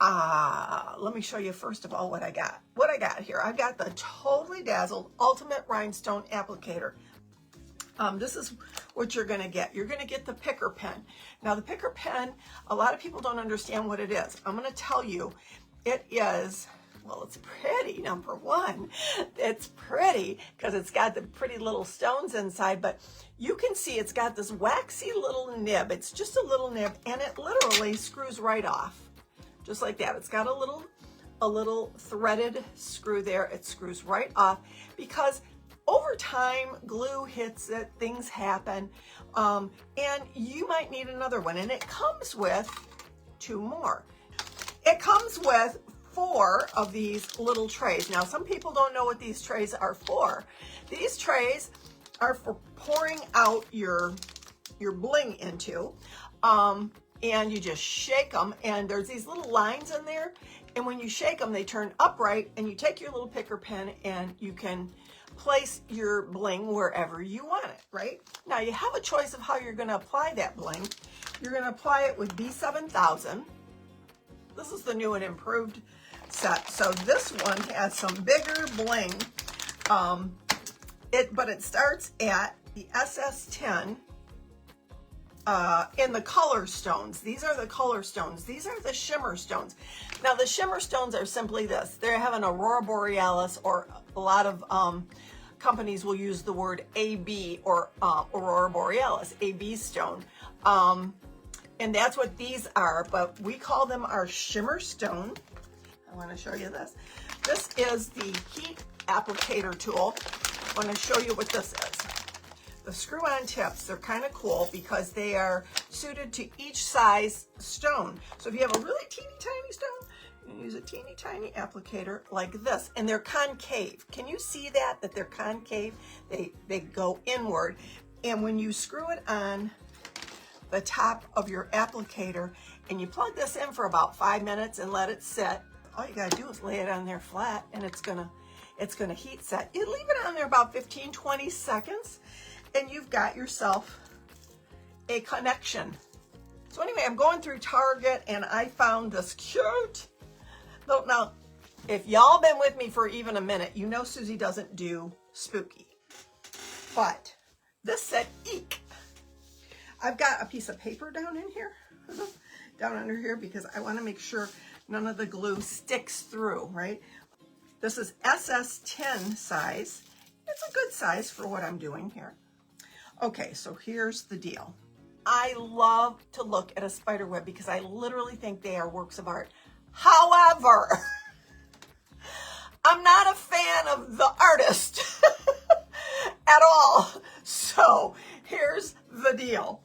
Let me show you first of all what I got. What I got here, I got the Totally Dazzled Ultimate Rhinestone Applicator. This is what you're going to get. You're going to get the picker pen. Now the picker pen, a lot of people don't understand what it is. I'm going to tell you, it is, well, it's pretty, number one. It's pretty because it's got the pretty little stones inside, but you can see it's got this waxy little nib. It's just a little nib, and it literally screws right off, just like that. It's got a little threaded screw there. It screws right off because over time, glue hits it, things happen, and you might need another one. And it comes with 2 more. It comes with 4 of these little trays. Now, some people don't know what these trays are for. These trays are for pouring out your bling into, and you just shake them, and there's these little lines in there, and when you shake them, they turn upright, and you take your little picker pen, and you can place your bling wherever you want it, right? Now you have a choice of how you're going to apply that bling. You're going to apply it with B7000. This is the new and improved set. So this one has some bigger bling. But it starts at the SS10 in the color stones. These are the color stones. These are the shimmer stones. Now the shimmer stones are simply this. They have an aurora borealis, or a lot of companies will use the word AB, or aurora borealis, AB stone. And that's what these are, but we call them our shimmer stone. I want to show you this. This is the heat applicator tool. I want to show you what this is. The screw-on tips, they're kind of cool because they are suited to each size stone. So if you have a really teeny tiny stone, you can use a teeny tiny applicator like this, and they're concave. Can you see that they're concave? They go inward, and when you screw it on the top of your applicator and you plug this in for about 5 minutes and let it sit, all you gotta do is lay it on there flat, and it's gonna heat set. You leave it on there about 15-20 seconds, and you've got yourself a connection. So anyway, I'm going through Target, and I found this cute. Now, if y'all been with me for even a minute, you know Susie doesn't do spooky. But this said EEK. I've got a piece of paper down in here, down under here, because I want to make sure none of the glue sticks through, right? This is SS10 size. It's a good size for what I'm doing here. Okay, so here's the deal. I love to look at a spider web because I literally think they are works of art. However, I'm not a fan of the artist at all. So here's the deal.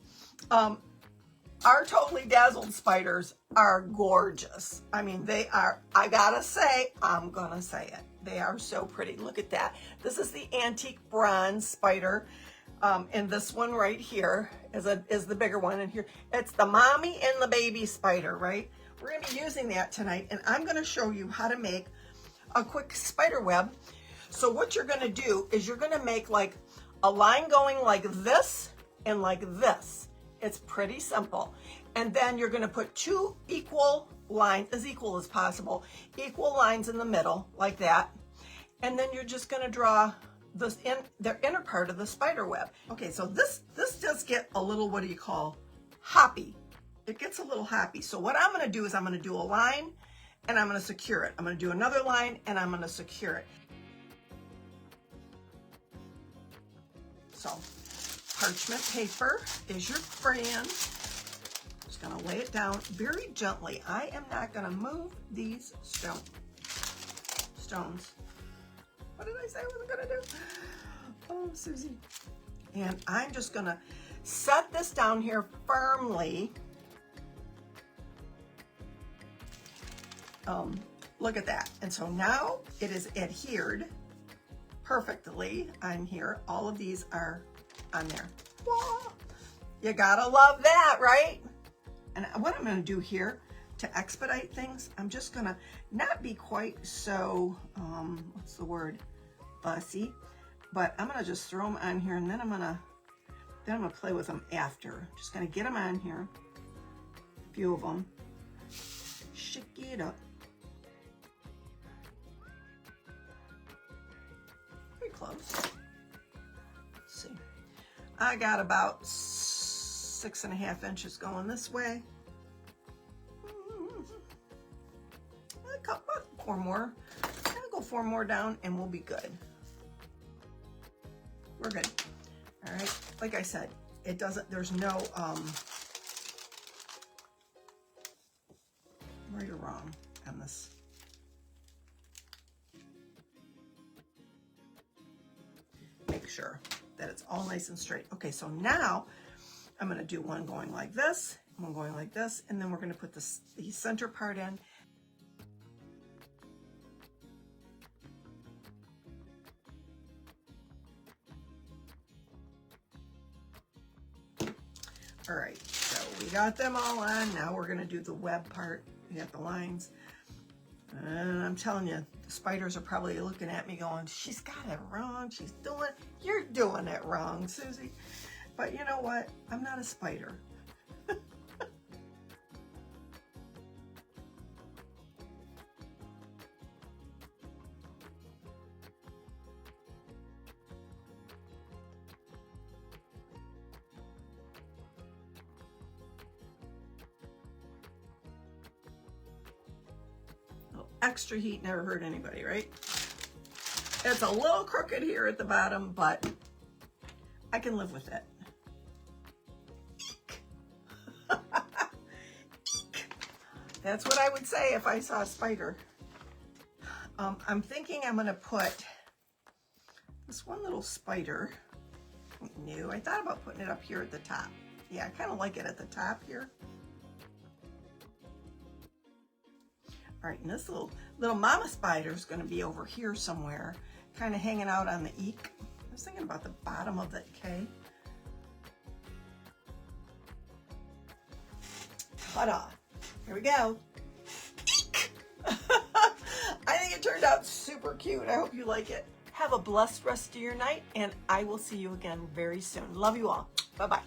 Our Totally Dazzled spiders are gorgeous. I mean, they are, I gotta say, I'm gonna say it. They are so pretty. Look at that. This is the antique bronze spider. And this one right here is the bigger one. And here, it's the mommy and the baby spider, right? We're gonna be using that tonight, and I'm gonna show you how to make a quick spider web. So what you're gonna do is you're gonna make like a line going like this and like this. It's pretty simple. And then you're gonna put 2 equal lines, as equal as possible, equal lines in the middle, like that. And then you're just gonna draw the inner part of the spider web. Okay, so this does get a little, what do you call, hoppy. It gets a little hoppy. So what I'm gonna do is I'm gonna do a line and I'm gonna secure it. I'm gonna do another line and I'm gonna secure it. So parchment paper is your friend. Just gonna lay it down very gently. I am not gonna move these stones. What did I say I wasn't gonna do? Oh, Susie. And I'm just gonna set this down here firmly. Look at that. And so now it is adhered perfectly on here. All of these are on there. Whoa. You gotta love that, right? And what I'm gonna do here to expedite things, I'm just gonna not be quite so, what's the word, fussy, but I'm gonna just throw them on here, and then I'm gonna play with them after. Just gonna get them on here, a few of them, shake it up. Pretty close. Let's see. I got about 6.5 inches going this way. A couple, 4 more. I'll go 4 more down and we'll be good. We're good. All right. Like I said, it doesn't, there's no right or wrong on this. Make sure that it's all nice and straight. Okay, so now I'm going to do one going like this, one going like this, and then we're going to put the center part in. All right, so we got them all on. Now we're going to do the web part. We got the lines. And I'm telling you, the spiders are probably looking at me going, she's got it wrong. You're doing it wrong, Susie. But you know what? I'm not a spider. Extra heat never hurt anybody, right? It's a little crooked here at the bottom, but I can live with it. That's what I would say if I saw a spider. I'm thinking I'm going to put this one little spider. New. I thought about putting it up here at the top. Yeah, I kind of like it at the top here. All right, and this little mama spider is going to be over here somewhere, kind of hanging out on the EEK. I was thinking about the bottom of the K. Ta-da! Here we go. I think it turned out super cute. I hope you like it. Have a blessed rest of your night, and I will see you again very soon. Love you all. Bye-bye.